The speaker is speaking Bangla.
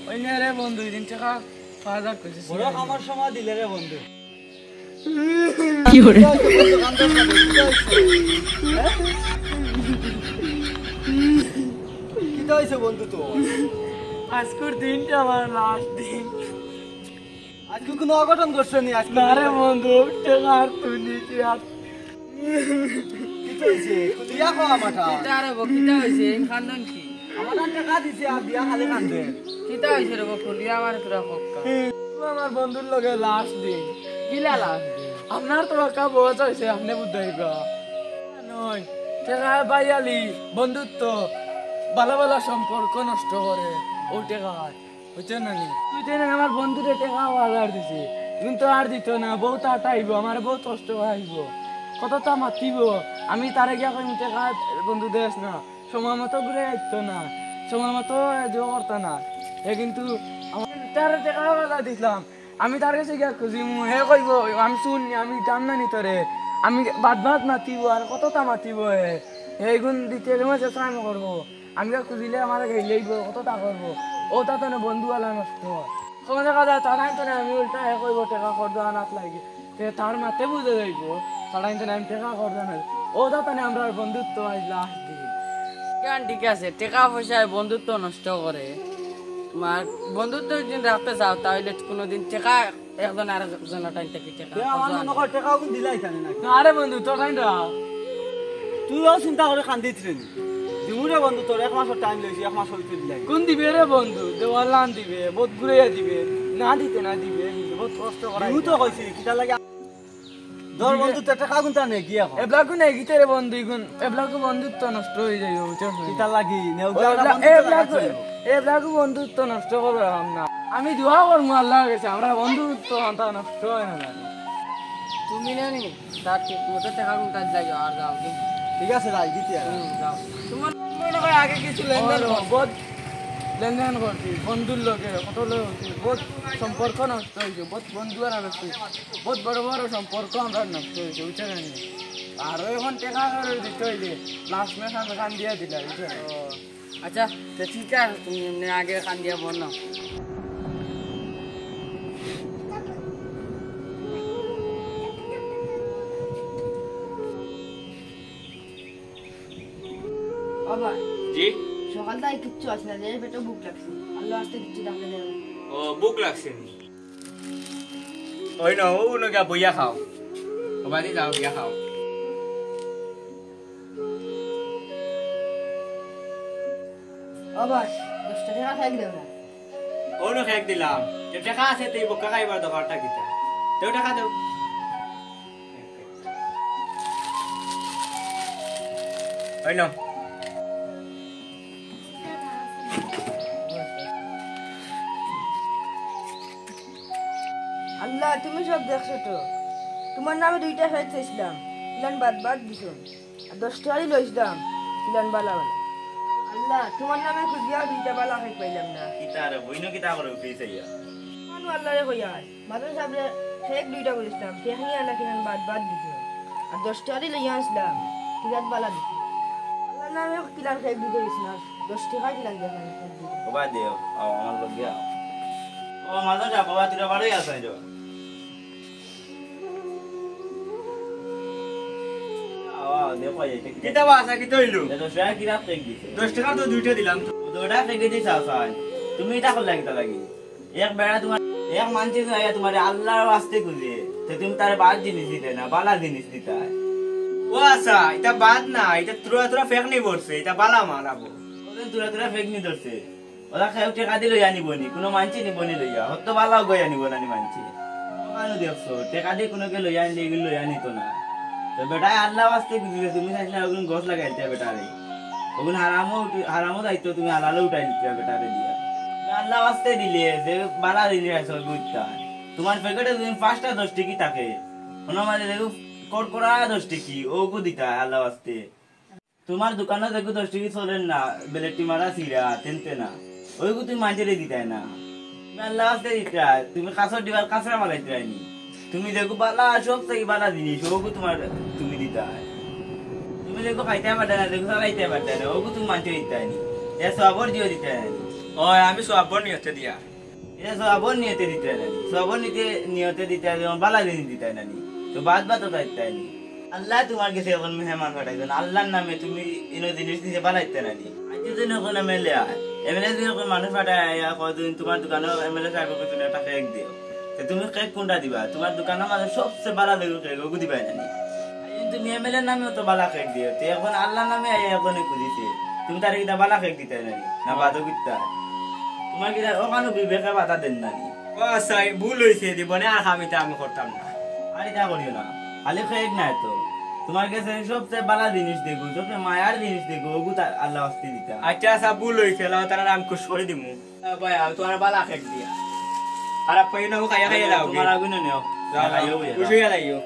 ওই নে রে বন্ধু দিন টাকা 5000 কইছিস বড় আমার সময় দিলে রে বন্ধু কি করে কি হইছে বন্ধু তো আজকের দিনটা আমার লাস্ট দিন আজকে কোনো অঘটন করছ নি আজকে না রে বন্ধু টাকা আর তুই নিতি আর কি হইছে দিয়া কো আমাটা কিতা রে বকিতা হইছে খান্দন কি আমাটা টাকা দিছে আর দিয়া খালি কান্দে কিতা হইছে রে বকুলিয়া আমার তোরা হক্কা আমার বন্ধুর লগে লাস্ট দিন কিলা লাগ আপনার তো একা বয়স হয়েছে আপনি বুঝাইবা নয় টাকা বাইয়ালি বন্ধুত্ব ভালো ভালো সম্পর্ক নষ্ট করে ও টাকা বুঝছেন না তুই জানেন আমার বন্ধুরে টাকা অর্ডার দিছি কিন্তু আর দিত না বউ তাটা আইব আমার বউ কষ্ট আইব কতটা মাতিব আমি তারে গিয়া কই টাকা বন্ধু দেশ না সময় মতো ঘুরে আইতো না সময় মতো জো করতো না এ কিন্তু আমার তার টাকা অর্ডার দিছিলাম আমি তার কাছে গিয়া খুঁজি হে কইব আমি শুনি আমি জান না নি তোরে আমি বাদ মাতিব আর কতটা মাতিব এইগুণ দিতে চেষ্টা আমি করবো আমি খুঁজিলে আমার ঘেলেইব কতটা করবো ও তাতে না বন্ধুওয়ালা নষ্ট কোনো দেখা যায় তারাই তো না আমি উল্টা হে কইব টেকা করদো আনাত লাগে তার মাতে বুঝে যাইব তারাই তো না আমি টেকা করদো না ও তাতে না আমরা বন্ধুত্ব আজ লাস্ট দিন কেন ঠিক আছে টাকা পয়সায় বন্ধুত্ব নষ্ট করে তোমার বন্ধুত্ব যদি রাখতে চাও তাহলে কোনোদিন টাকা একজন আর একজনের টাইম থেকে টাকা আমার নকর টাকা কোন দিলাই জানে না না রে বন্ধু তোর কাইন্ডা তুইও চিন্তা করে কান্দিছিস নি দিমুরে বন্ধু তোর এক মাসের টাইম লইছি এক মাস হইতে দিলাই কোন দিবে রে বন্ধু দেওয়ালান দিবে বহুত ঘুরাইয়া দিবে না দিতে না দিবে বহুত কষ্ট করাই তুই তো কইছিস কিটা লাগে দর বন্ধু তো টাকা কোনটা নে গিয়া কো এবলাকু নাই গিতে রে বন্ধু ইগুন এবলাকু বন্ধুত্ব নষ্ট হয়ে যাইব বুঝছস কিটা লাগি নেও এবলাকু বন্ধুত্ব নষ্ট করবে না আমি দোয়া করবো আল্লাহর কাছে আমরা বন্ধুত্ব আনতা নষ্ট হয় না তুমি নেনি তার ঠিক মতো টাকা কোনটা লাগে আর যাও কি ঠিক আছে রাই দিতে যাও তোমার মনে হয় আগে কিছু লেনদেন বহুত লেনদেন করছি বন্ধুর লগে কত লোক হচ্ছে বহুত সম্পর্ক নষ্ট হয়েছে বহুত বন্ধু আর নষ্ট বহুত বড় বড় সম্পর্ক আমরা নষ্ট হয়েছে বুঝছেন আর এখন টেকা করে দিতে হইলে লাস্ট মাস আমি কান দিয়ে দিলা বুঝছেন আচ্ছা তো ঠিক আছে তুমি এমনি আগে কান দিয়া বল না বাবা জি সকাল থেকে কিচ্ছু আসে না যে পেটে বুক লাগছে আল্লাহ আসতে কিচ্ছু ডাকলে দেবে ও বুক লাগছে নি ওই না ও নগা বইয়া খাও বাড়ি যাও গিয়া খাও বাবা 10 টাকা খাই দেব না ও ন খেক দিলাম যে টাকা আছে তুই বকা খাইবার দরকারটা কিটা তেও টাকা দাও ওই না আল্লাহ তুমি সব দেখছো তো তোমার নামে 2টা ফেক চাইছিলাম ইলান বাদ দিছো আর 10 টাকাই লইছিলাম ইলান বালা আল্লাহ তোমার নামে খুঁজিয়া 2টা বালা খাই পাইলাম না কিটা রে বইনো কিটা করে উঠেছে ইয়া মানু আল্লাহ রে কইয়া মাদ্রাস সাহেবরে ফেক 2টা বলেছিলাম ফেক নিয়ে আনা কিলান বাদ দিছো আর 10 টাকাই লইয়া আসলাম কিলান বালা দিছো আল্লাহ নামে কিলান ফেক 2টা দিছিলাম 10 টাকা কিলান দেখা বাবা দেও আমার লগ গিয়া ও মাদা যা বাবা তুই বাড়ি আসা যাও কিটা বাসা কি তইলু 10 টাকা কিরা ফেক দিছে 10 টাকা তো দুইটা দিলাম তো দুইটা ফেক দিছ আসান তুমি এটা কল লাগিতা লাগি এক বেড়া তোমার এক মানছে যায় তোমারে আল্লাহর ওয়াস্তে কইলে তো তুমি তার বাদ জিনিস দিতে না বালা জিনিস দিতা ও আসা এটা বাদ না এটা তুরা ফেক নি বলছে এটা বালা মারাবো ওদের তুরা ফেক নি ধরছে ওরা খাই টাকা দিলে জানিবনি কোনো মানছি নিবনি লইয়া হতো বালাও গই আনিব না মানছি মানু দেখছো টাকা দিয়ে কোনো কে লইয়া আনলে এগুলো লইয়া নিত না তো বেটা আল্লাহ ওয়াস্তে দিলে তুমি চাইলে ওগুন গছ লাগাইতে বেটারে ওগুন হারামও দায়িত্ব তুমি হালালে উঠাই দিতে বেটারে দিয়া আল্লাহ ওয়াস্তে দিলে যে বালা দিলে আছো বুঝতা তোমার প্যাকেটে তুমি 5টা 10 টাকা থাকে কোন মানে দেখো কোড়কড়া 10 টাকা ওগো দিতা আল্লাহ ওয়াস্তে তোমার দোকানে দেখো 10 টাকা চলেন না বেলেটি মারা সিরা তেনতে না ওইগো তুমি মাঝেরে দিতাই না তুমি আল্লাহ ওয়াস্তে দিতা তুমি কাঁচর দিবার কাঁচরা মারাইতে রাইনি তুমি দেখো বালা সব থেকে বালা জিনিস ওগো তোমার তুমি দিতা তুমি দেখো খাইতে পারতা না দেখো চালাইতে পারতা না ওগো তুমি মাঝে দিতাই নি এ সবর দিও দিতাই ওই আমি সব নিয়তে দিয়া এটা সবর নিয়তে দিতে নানি সবর নিয়তে দিতে যেমন বালা দিন দিতে নানি তো বাদ বাদ তাইতে নি আল্লাহ তোমার কাছে এখন মেহমান পাঠাইছেন আল্লাহর নামে তুমি ইনো জিনিস দিতে বালাইতে নানি আজ দিন এখন এমএলএ এমএলএ দিন এখন মানুষ পাঠায় কয়দিন তোমার দোকানে এমএলএ সাহেবকে তুমি একটা কেক দিও তো তুমি কেক কোনটা দিবা তোমার দোকানের মাঝে সবচেয়ে বালা লাগে কেক ওগু দিবাই নানি তুমি এমএলএ নামেও তো বালা কেক দিও তো এখন আল্লাহর নামে এখন খুঁজিছে তুমি তার কিটা বালা কেক দিতে নানি না বাদও কিতা তোমার কিটা ওখানে বিবেকে বাধা দেন নানি ও সাই ভুল হইছে জীবনে আর আমিটা আমি করতাম না আর এটা করিও না খালি কেক নাই তো তোমার কাছে সবচেয়ে বালা জিনিস দেখো সবচেয়ে মায়ার জিনিস দেখো ওগু আল্লাহ আস্তি দিতা আচ্ছা সা ভুল হইছে লাও তারা আমি খুশ করে দিমু ভাই আমি তোমার বালা খেক দিয়া খারাপ পাই না খাইয়া খাইয়া লাও তোমার আগুনে নেও খুশি হইয়া লাইও